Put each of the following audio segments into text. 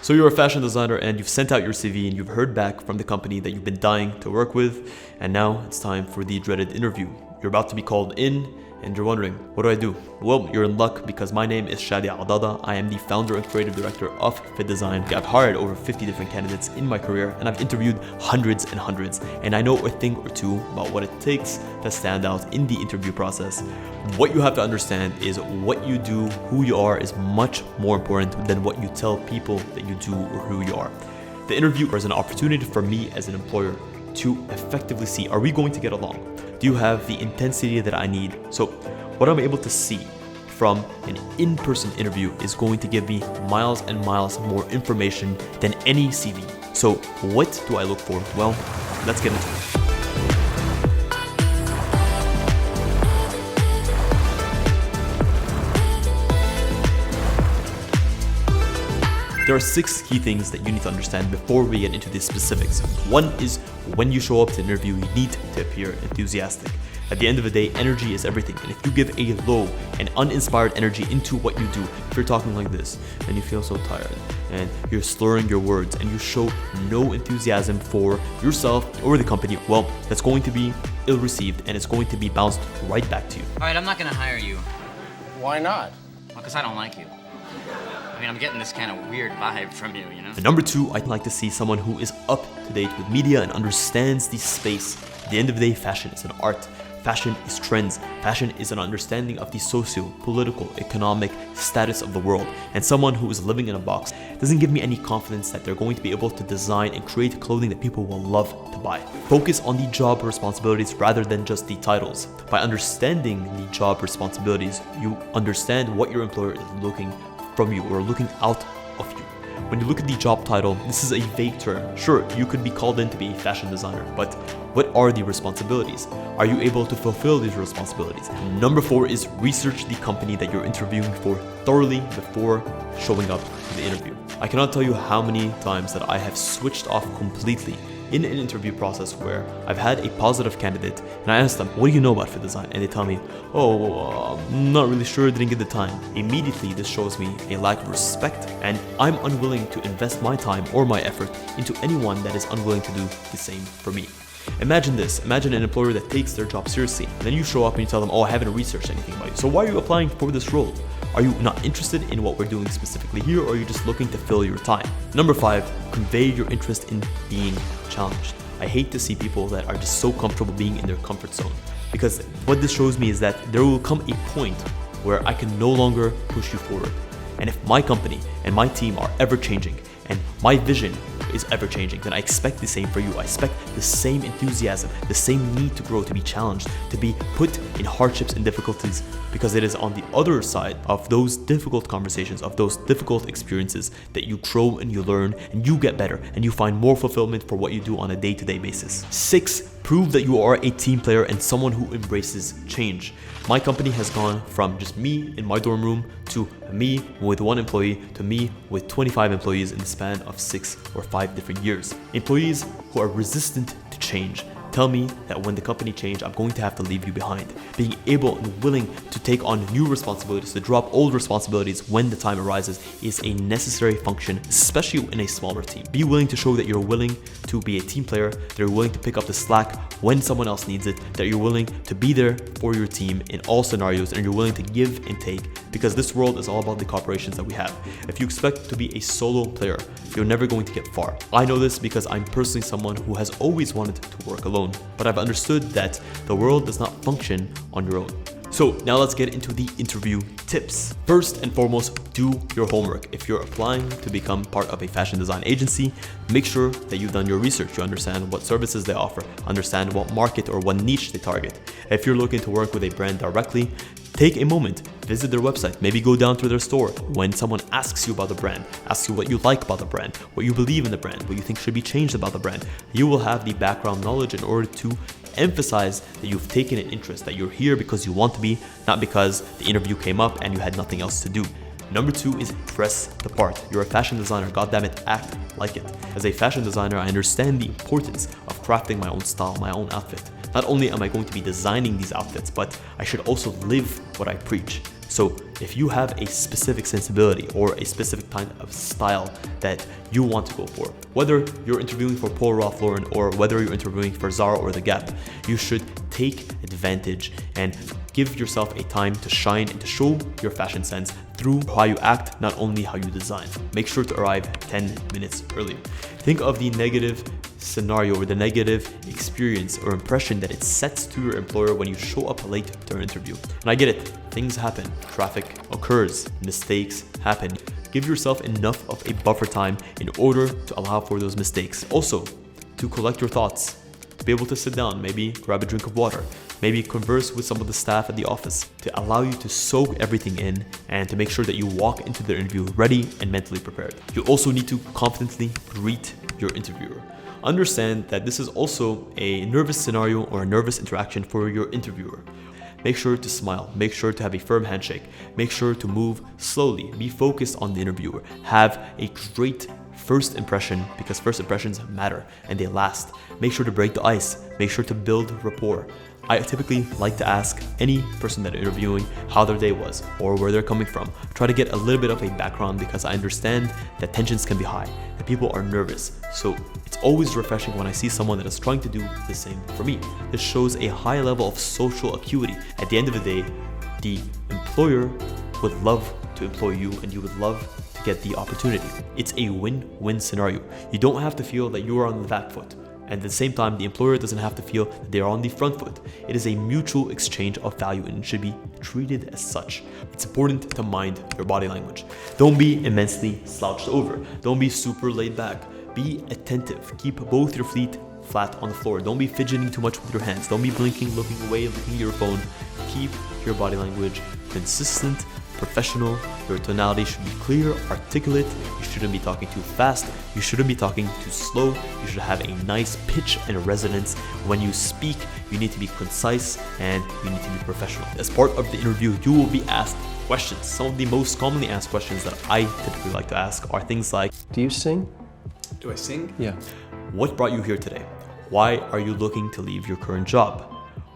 So you're a fashion designer and you've sent out your CV and you've heard back from the company that you've been dying to work with, and now it's time for the dreaded interview. You're about to be called in and you're wondering, what do? Well, you're in luck because my name is Shadi Adada. I am the founder and creative director of Fittdesign. I've hired over 50 different candidates in my career and I've interviewed hundreds and hundreds, and I know a thing or two about what it takes to stand out in the interview process. What you have to understand is what you do, who you are, is much more important than what you tell people that you do or who you are. The interview is an opportunity for me as an employer to effectively see, are we going to get along? Do you have the intensity that I need? So what I'm able to see from an in-person interview is going to give me miles and miles more information than any CV. So what do I look for? Well, let's get into it. There are 6 key things that you need to understand before we get into the specifics. One is when you show up to an interview, you need to appear enthusiastic. At the end of the day, energy is everything. And if you give a low and uninspired energy into what you do, if you're talking like this and you feel so tired and you're slurring your words and you show no enthusiasm for yourself or the company, well, that's going to be ill-received and it's going to be bounced right back to you. All right, I'm not gonna hire you. Why not? Well, because I don't like you. I mean, I'm getting this kind of weird vibe from you, you know? And number 2, I'd like to see someone who is up to date with media and understands the space. At the end of the day, fashion is an art. Fashion is trends. Fashion is an understanding of the socio-political, economic status of the world. And someone who is living in a box doesn't give me any confidence that they're going to be able to design and create clothing that people will love to buy. Focus on the job responsibilities rather than just the titles. By understanding the job responsibilities, you understand what your employer is looking from you or looking out of you. When you look at the job title, this is a vague term. Sure, you could be called in to be a fashion designer, but what are the responsibilities? Are you able to fulfill these responsibilities? Number 4 is research the company that you're interviewing for thoroughly before showing up to the interview. I cannot tell you how many times that I have switched off completely in an interview process where I've had a positive candidate and I asked them, what do you know about Fittdesign? And they tell me, I'm not really sure, didn't get the time. Immediately, this shows me a lack of respect, and I'm unwilling to invest my time or my effort into anyone that is unwilling to do the same for me. Imagine this, imagine an employer that takes their job seriously, and then you show up and you tell them, I haven't researched anything about you. So why are you applying for this role? Are you not interested in what we're doing specifically here, or are you just looking to fill your time? Number 5, convey your interest in being challenged. I hate to see people that are just so comfortable being in their comfort zone, because what this shows me is that there will come a point where I can no longer push you forward. And if my company and my team are ever changing and my vision is ever changing, then I expect the same for you. I expect the same enthusiasm, the same need to grow, to be challenged, to be put in hardships and difficulties, because it is on the other side of those difficult conversations, of those difficult experiences, that you grow and you learn and you get better and you find more fulfillment for what you do on a day-to-day basis. 6, prove that you are a team player and someone who embraces change. My company has gone from just me in my dorm room to me with 1 employee to me with 25 employees in the span of 6 or 5 different years. Employees who are resistant to change tell me that when the company changes, I'm going to have to leave you behind. Being able and willing to take on new responsibilities, to drop old responsibilities when the time arises, is a necessary function, especially in a smaller team. Be willing to show that you're willing to be a team player, that you're willing to pick up the slack when someone else needs it, that you're willing to be there for your team in all scenarios, and you're willing to give and take, because this world is all about the cooperations that we have. If you expect to be a solo player, you're never going to get far. I know this because I'm personally someone who has always wanted to work alone, but I've understood that the world does not function on your own. So now let's get into the interview tips. First and foremost, do your homework. If you're applying to become part of a fashion design agency, make sure that you've done your research. You understand what services they offer, understand what market or what niche they target. If you're looking to work with a brand directly, take a moment, visit their website, maybe go down to their store. When someone asks you about the brand, asks you what you like about the brand, what you believe in the brand, what you think should be changed about the brand, you will have the background knowledge in order to emphasize that you've taken an interest, that you're here because you want to be, not because the interview came up and you had nothing else to do. Number 2 is dress the part. You're a fashion designer, goddammit, act like it. As a fashion designer, I understand the importance of crafting my own style, my own outfit. Not only am I going to be designing these outfits, but I should also live what I preach. So if you have a specific sensibility or a specific kind of style that you want to go for, whether you're interviewing for Paul Ralph Lauren or whether you're interviewing for Zara or The Gap, you should take advantage and give yourself a time to shine and to show your fashion sense through how you act, not only how you design. Make sure to arrive 10 minutes early. Think of the negative scenario or the negative experience or impression that it sets to your employer when you show up late to an interview. And I get it, things happen, traffic occurs, mistakes happen. Give yourself enough of a buffer time in order to allow for those mistakes. Also, to collect your thoughts, to be able to sit down, maybe grab a drink of water, maybe converse with some of the staff at the office, to allow you to soak everything in and to make sure that you walk into the interview ready and mentally prepared. You also need to confidently greet your interviewer. Understand that this is also a nervous scenario or a nervous interaction for your interviewer. Make sure to smile, make sure to have a firm handshake, make sure to move slowly, be focused on the interviewer, have a great first impression because first impressions matter and they last. Make sure to break the ice, make sure to build rapport. I typically like to ask any person that I'm interviewing how their day was or where they're coming from. Try to get a little bit of a background because I understand that tensions can be high, that people are nervous. So it's always refreshing when I see someone that is trying to do the same for me. This shows a high level of social acuity. At the end of the day, the employer would love to employ you and you would love to get the opportunity. It's a win-win scenario. You don't have to feel that you are on the back foot. And at the same time, the employer doesn't have to feel that they are on the front foot. It is a mutual exchange of value and it should be treated as such. It's important to mind your body language. Don't be immensely slouched over. Don't be super laid back. Be attentive. Keep both your feet flat on the floor. Don't be fidgeting too much with your hands. Don't be blinking, looking away, looking at your phone. Keep your body language consistent, professional. Your tonality should be clear, articulate. You shouldn't be talking too fast. You shouldn't be talking too slow. You should have a nice pitch and resonance. When you speak, you need to be concise and you need to be professional. As part of the interview, you will be asked questions. Some of the most commonly asked questions that I typically like to ask are things like, do you sing? Do I sing? Yeah. What brought you here today? Why are you looking to leave your current job?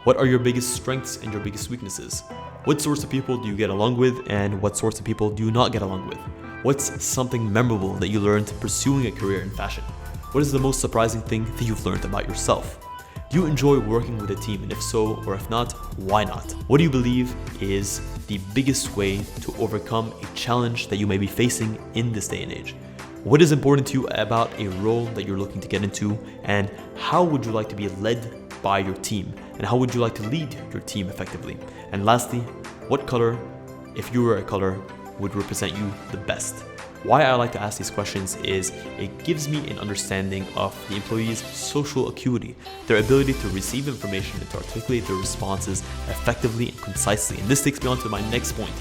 What are your biggest strengths and your biggest weaknesses? What sorts of people do you get along with and what sorts of people do you not get along with? What's something memorable that you learned pursuing a career in fashion? What is the most surprising thing that you've learned about yourself? Do you enjoy working with a team, and if so, or if not, why not? What do you believe is the biggest way to overcome a challenge that you may be facing in this day and age? What is important to you about a role that you're looking to get into, and how would you like to be led by your team, and how would you like to lead your team effectively? And lastly, what color, if you were a color, would represent you the best? Why I like to ask these questions is it gives me an understanding of the employee's social acuity, their ability to receive information and to articulate their responses effectively and concisely. And this takes me on to my next point.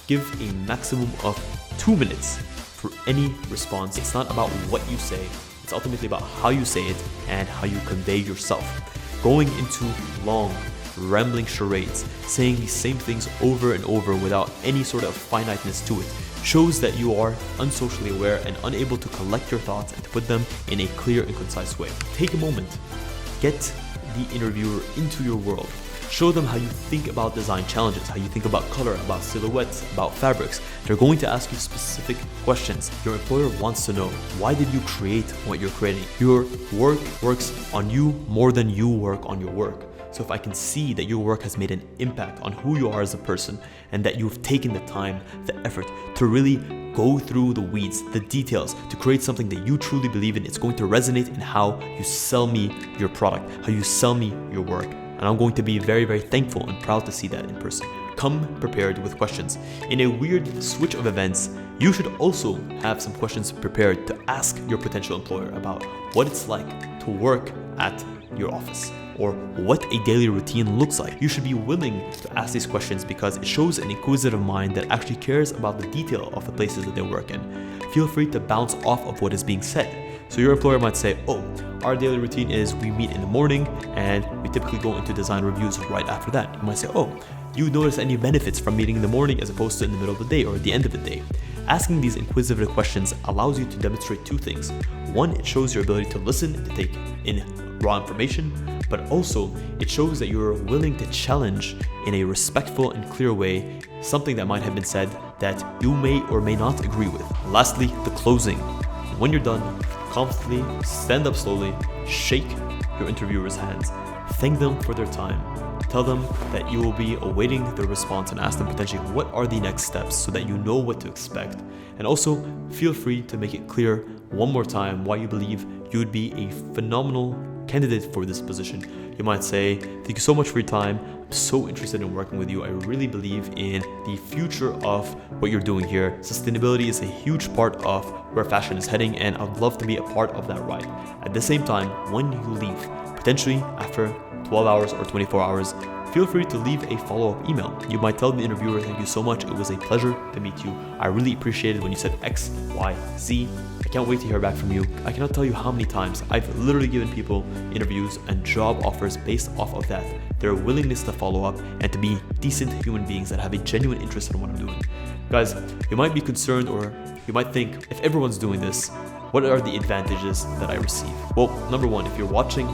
Give a maximum of 2 minutes for any response. It's not about what you say, it's ultimately about how you say it and how you convey yourself. Going into long, rambling charades, saying the same things over and over without any sort of finiteness to it, shows that you are unsocially aware and unable to collect your thoughts and to put them in a clear and concise way. Take a moment, get the interviewer into your world. Show them how you think about design challenges, how you think about color, about silhouettes, about fabrics. They're going to ask you specific questions. Your employer wants to know, why did you create what you're creating? Your work works on you more than you work on your work. So if I can see that your work has made an impact on who you are as a person and that you've taken the time, the effort to really go through the weeds, the details, to create something that you truly believe in, it's going to resonate in how you sell me your product, how you sell me your work. And I'm going to be very, very thankful and proud to see that in person. Come prepared with questions. In a weird switch of events, you should also have some questions prepared to ask your potential employer about what it's like to work at your office or what a daily routine looks like. You should be willing to ask these questions because it shows an inquisitive mind that actually cares about the detail of the places that they work in. Feel free to bounce off of what is being said. So your employer might say, oh, our daily routine is we meet in the morning and we typically go into design reviews right after that. You might say, oh, do you notice any benefits from meeting in the morning as opposed to in the middle of the day or at the end of the day? Asking these inquisitive questions allows you to demonstrate two things. One, it shows your ability to listen and to take in raw information, but also it shows that you're willing to challenge in a respectful and clear way something that might have been said that you may or may not agree with. Lastly, the closing. When you're done, confidently stand up slowly, shake your interviewer's hands, thank them for their time, tell them that you will be awaiting their response, and ask them potentially what are the next steps so that you know what to expect. And also feel free to make it clear one more time why you believe you would be a phenomenal candidate for this position. You might say, thank you so much for your time. I'm so interested in working with you. I really believe in the future of what you're doing here. Sustainability is a huge part of where fashion is heading, and I'd love to be a part of that ride. At the same time, when you leave, potentially after 12 hours or 24 hours, feel free to leave a follow-up email. You might tell the interviewer, thank you so much. It was a pleasure to meet you. I really appreciated when you said X, Y, Z. I can't wait to hear back from you. I cannot tell you how many times I've literally given people interviews and job offers based off of that. Their willingness to follow up and to be decent human beings that have a genuine interest in what I'm doing. Guys, you might be concerned, or you might think, if everyone's doing this, what are the advantages that I receive? Well, number one, if you're watching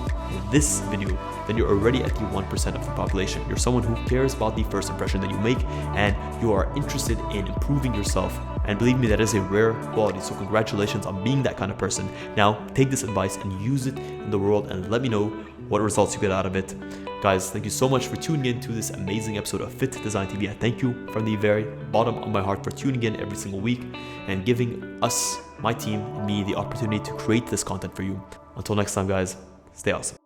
this video, then you're already at the 1% of the population. You're someone who cares about the first impression that you make, and you are interested in improving yourself. And believe me, that is a rare quality. So congratulations on being that kind of person. Now, take this advice and use it in the world and let me know what results you get out of it. Guys, thank you so much for tuning in to this amazing episode of Fittdesign TV. I thank you from the very bottom of my heart for tuning in every single week and giving us, my team, and me the opportunity to create this content for you. Until next time, guys, stay awesome.